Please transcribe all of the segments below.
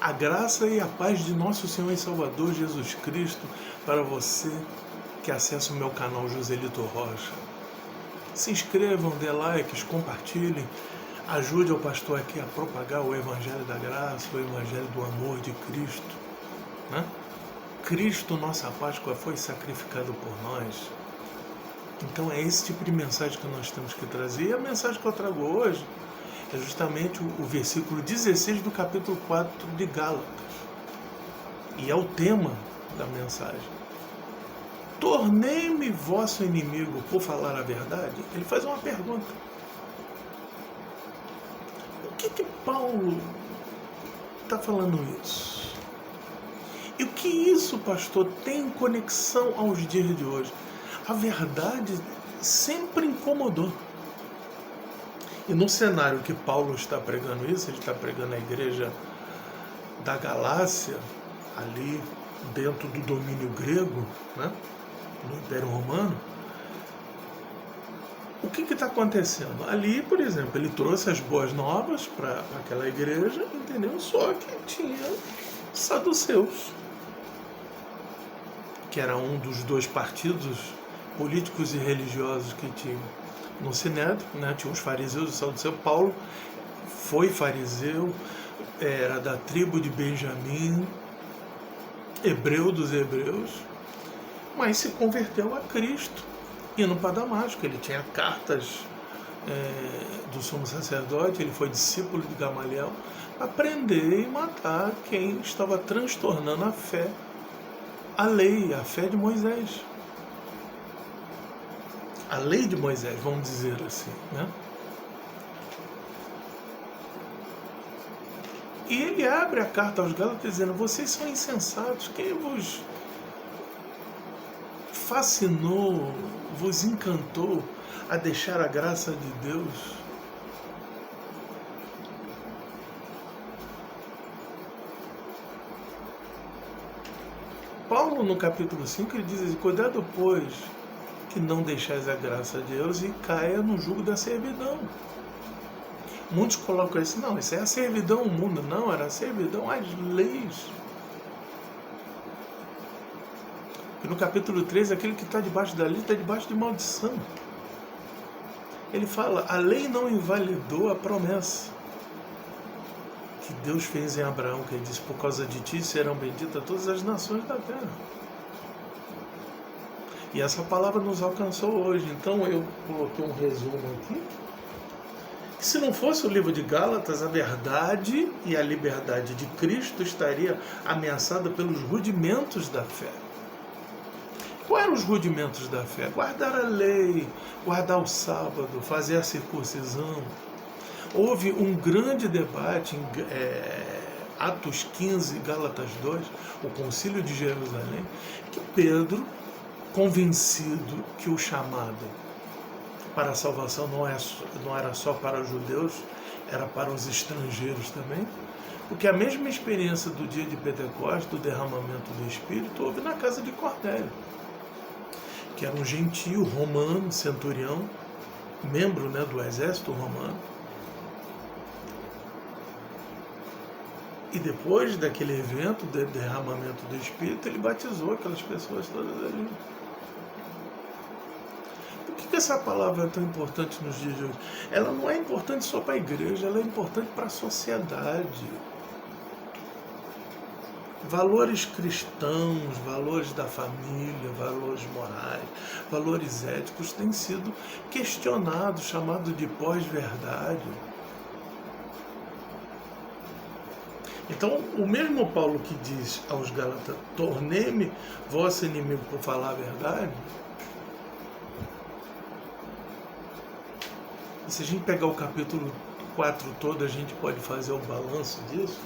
A graça e a paz de nosso Senhor e Salvador Jesus Cristo para você que acessa o meu canal Joselito Rocha. Se inscrevam, dê likes, compartilhem, ajude o pastor aqui a propagar o Evangelho da Graça, o Evangelho do amor de Cristo. Né? Cristo, nossa Páscoa, foi sacrificado por nós. Então é esse tipo de mensagem que nós temos que trazer. E a mensagem que eu trago hoje é justamente o versículo 16 do capítulo 4 de Gálatas. E é o tema da mensagem. Tornei-me vosso inimigo por falar a verdade? Ele faz uma pergunta. O que Paulo está falando isso? E o que isso, pastor, tem conexão aos dias de hoje? A verdade sempre incomodou. E no cenário que Paulo está pregando isso, ele está pregando a igreja da Galácia, ali dentro do domínio grego, né, no Império Romano. O que está acontecendo? Ali, por exemplo, ele trouxe as boas novas para aquela igreja, entendeu? Só que tinha saduceus, que era um dos dois partidos políticos e religiosos que tinham no Sinédrio, né? Tinha os fariseus e os saduceus. Paulo foi fariseu, era da tribo de Benjamim, hebreu dos hebreus, mas se converteu a Cristo, indo para Damasco. Ele tinha cartas do sumo sacerdote, ele foi discípulo de Gamaliel, para prender e matar quem estava transtornando a fé, a lei, a fé de Moisés. A lei de Moisés, vamos dizer assim, né? E ele abre a carta aos Gálatas dizendo: vocês são insensatos, quem vos fascinou, vos encantou a deixar a graça de Deus? Paulo, no capítulo 5, ele diz assim: cuidado, pois, que não deixais a graça de Deus e caia no jugo da servidão. Muitos colocam isso, não, isso é a servidão ao mundo. Não, era a servidão às leis. E no capítulo 3, aquele que está debaixo da lei está debaixo de maldição. Ele fala: a lei não invalidou a promessa que Deus fez em Abraão, que ele disse: por causa de ti serão benditas todas as nações da terra. E essa palavra nos alcançou hoje. Então eu coloquei um resumo aqui. Que se não fosse o livro de Gálatas, a verdade e a liberdade de Cristo estaria ameaçada pelos rudimentos da fé. Quais eram os rudimentos da fé? Guardar a lei, guardar o sábado, fazer a circuncisão. Houve um grande debate em Atos 15, Gálatas 2, o Concílio de Jerusalém, que Pedro, convencido que o chamado para a salvação não era só para os judeus, era para os estrangeiros também, porque a mesma experiência do dia de Pentecostes, do derramamento do Espírito, houve na casa de Cornélio, que era um gentio romano, centurião, membro, né, do exército romano. E depois daquele evento, do derramamento do Espírito, ele batizou aquelas pessoas todas ali. Por que essa palavra é tão importante nos dias de hoje? Ela não é importante só para a igreja, ela é importante para a sociedade. Valores cristãos, valores da família, valores morais, valores éticos têm sido questionados, chamados de pós-verdade. Então, o mesmo Paulo que diz aos Gálatas: tornei-me vosso inimigo por falar a verdade. E se a gente pegar o capítulo 4 todo, a gente pode fazer o balanço disso.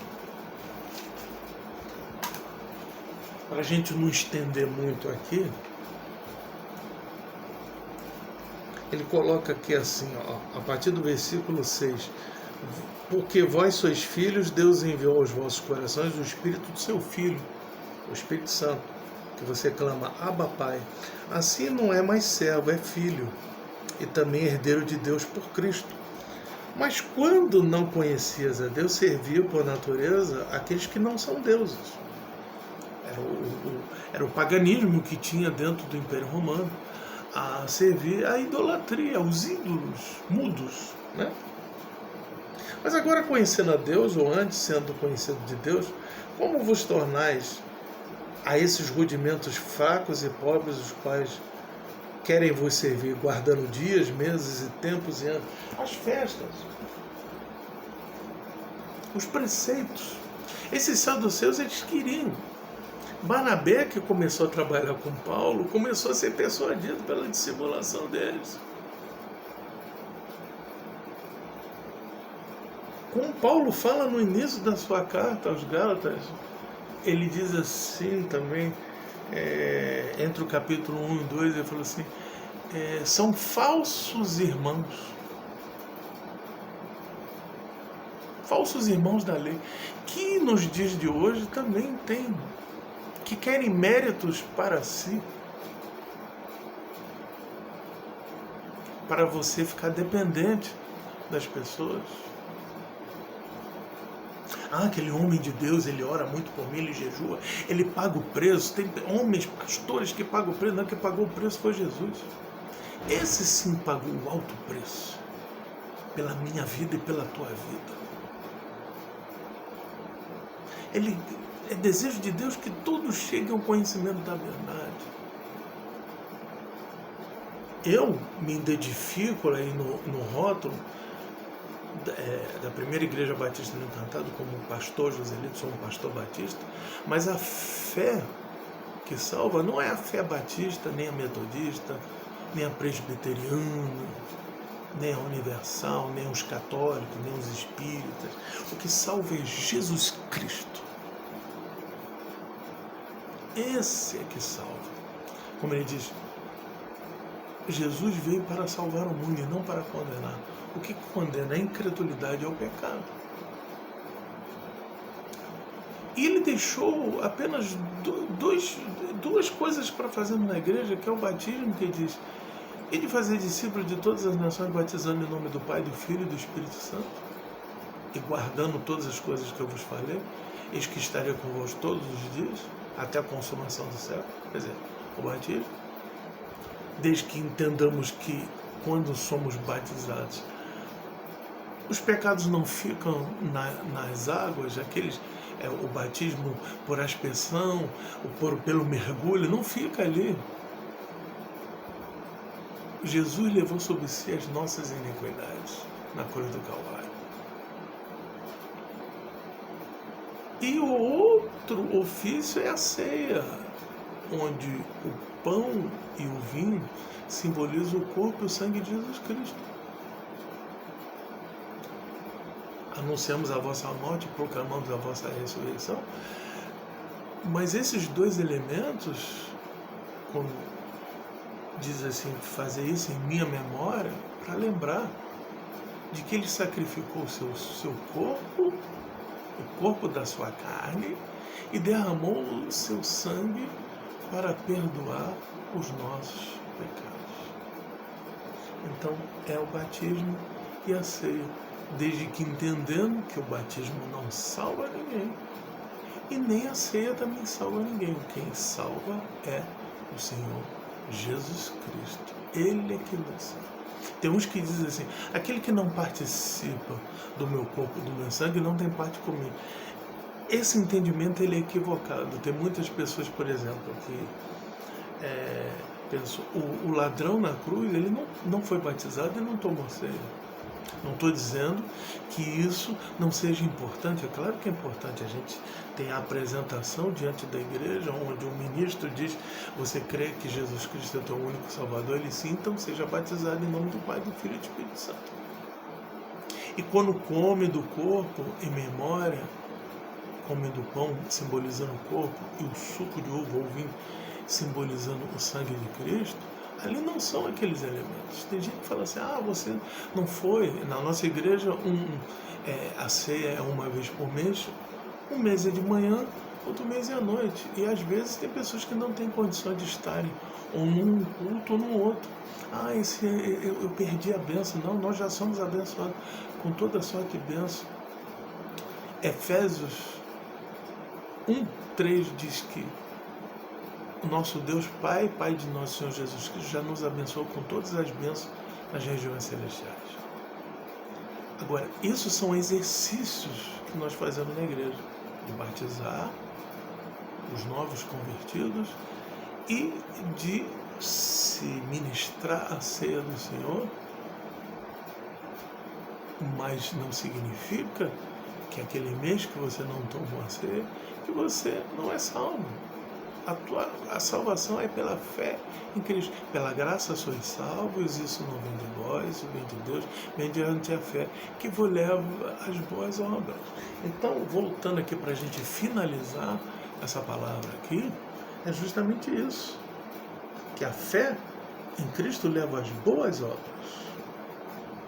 Para a gente não estender muito aqui, ele coloca aqui assim, ó, a partir do versículo 6. Porque vós sois filhos, Deus enviou aos vossos corações o Espírito do seu Filho, o Espírito Santo, que você clama: Abba, Pai. Assim não é mais servo, é filho, e também herdeiro de Deus por Cristo. Mas quando não conhecias a Deus, servia por natureza aqueles que não são deuses. Era o paganismo que tinha dentro do Império Romano a servir à idolatria, aos ídolos mudos, né? Mas agora, conhecendo a Deus, ou antes sendo conhecido de Deus, como vos tornais a esses rudimentos fracos e pobres, os quais querem vos servir, guardando dias, meses e tempos e anos, as festas, os preceitos? Esses saduceus, eles queriam. Barnabé, que começou a trabalhar com Paulo, começou a ser persuadido pela dissimulação deles. Como Paulo fala no início da sua carta aos Gálatas, ele diz assim também, entre o capítulo 1 e 2, ele falou assim, são falsos irmãos da lei, que nos dias de hoje também tem, que querem méritos para si, para você ficar dependente das pessoas. Aquele homem de Deus, ele ora muito por mim, ele jejua, ele paga o preço. Tem homens, pastores que pagam o preço. Não, que pagou o preço foi Jesus. Esse sim pagou o alto preço pela minha vida e pela tua vida. É desejo de Deus que todos cheguem ao conhecimento da verdade. Eu me identifico aí no rótulo da primeira igreja batista no Encantado como pastor Joselito, sou um pastor batista, mas a fé que salva não é a fé batista, nem a metodista, nem a presbiteriana, nem a universal, nem os católicos, nem os espíritas. O que salva é Jesus Cristo. Esse é que salva. Como ele diz, Jesus veio para salvar o mundo e não para condenar. O que condena a incredulidade é o pecado. E ele deixou apenas duas coisas para fazermos na igreja, que é o batismo, que diz, e de fazer discípulos de todas as nações, batizando em nome do Pai, do Filho e do Espírito Santo, e guardando todas as coisas que eu vos falei, eis que estarei convosco todos os dias, até a consumação do século. Quer dizer, o batismo, desde que entendamos que quando somos batizados, os pecados não ficam nas águas, o batismo por aspersão, pelo mergulho, não fica ali. Jesus levou sobre si as nossas iniquidades na cruz do Calvário. E o outro ofício é a ceia, onde o pão e o vinho simbolizam o corpo e o sangue de Jesus Cristo. Anunciamos a vossa morte, proclamamos a vossa ressurreição. Mas esses dois elementos, como diz assim, fazer isso em minha memória, para lembrar de que ele sacrificou o seu corpo, o corpo da sua carne, e derramou o seu sangue para perdoar os nossos pecados. Então, é o batismo e a ceia. Desde que entendendo que o batismo não salva ninguém, e nem a ceia também salva ninguém. Quem salva é o Senhor Jesus Cristo. Ele é que nos salva. Tem uns que dizem assim, aquele que não participa do meu corpo, do meu sangue, não tem parte comigo. Esse entendimento ele é equivocado. Tem muitas pessoas, por exemplo, que pensam, o ladrão na cruz, ele não foi batizado e não tomou ceia. Não estou dizendo que isso não seja importante, é claro que é importante. A gente tem a apresentação diante da igreja, onde o ministro diz, você crê que Jesus Cristo é o teu único Salvador? Ele sim, então seja batizado em nome do Pai, do Filho e do Espírito Santo. E quando come do corpo, em memória, come do pão, simbolizando o corpo, e o suco de uva ou vinho, simbolizando o sangue de Cristo, ali não são aqueles elementos. Tem gente que fala assim, você não foi. Na nossa igreja, a ceia é uma vez por mês. Um mês é de manhã, culto mês e à noite. E às vezes tem pessoas que não têm condições de estarem ou num culto ou no outro. Ah, eu perdi a bênção. Não, nós já somos abençoados com toda sorte de bênção. Efésios 1:3 diz que o nosso Deus Pai, Pai de nosso Senhor Jesus Cristo, já nos abençoou com todas as bênçãos nas regiões celestiais. Agora, isso são exercícios que nós fazemos na igreja, de batizar os novos convertidos e de se ministrar a ceia do Senhor, mas não significa que aquele mês que você não tomou a ceia, que você não é salvo. A salvação é pela fé em Cristo. Pela graça sois salvos, isso não vem de vós, isso vem de Deus, vem diante a fé, que vos leva às boas obras. Então, voltando aqui para a gente finalizar essa palavra aqui, é justamente isso. Que a fé em Cristo leva às boas obras.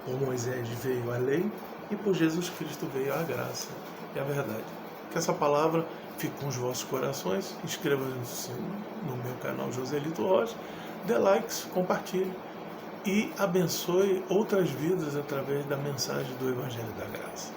Por Moisés veio a lei e por Jesus Cristo veio a graça e a verdade. Que essa palavra fique com os vossos corações. Inscreva-se no meu canal Joselito Rocha, dê likes, compartilhe e abençoe outras vidas através da mensagem do Evangelho da Graça.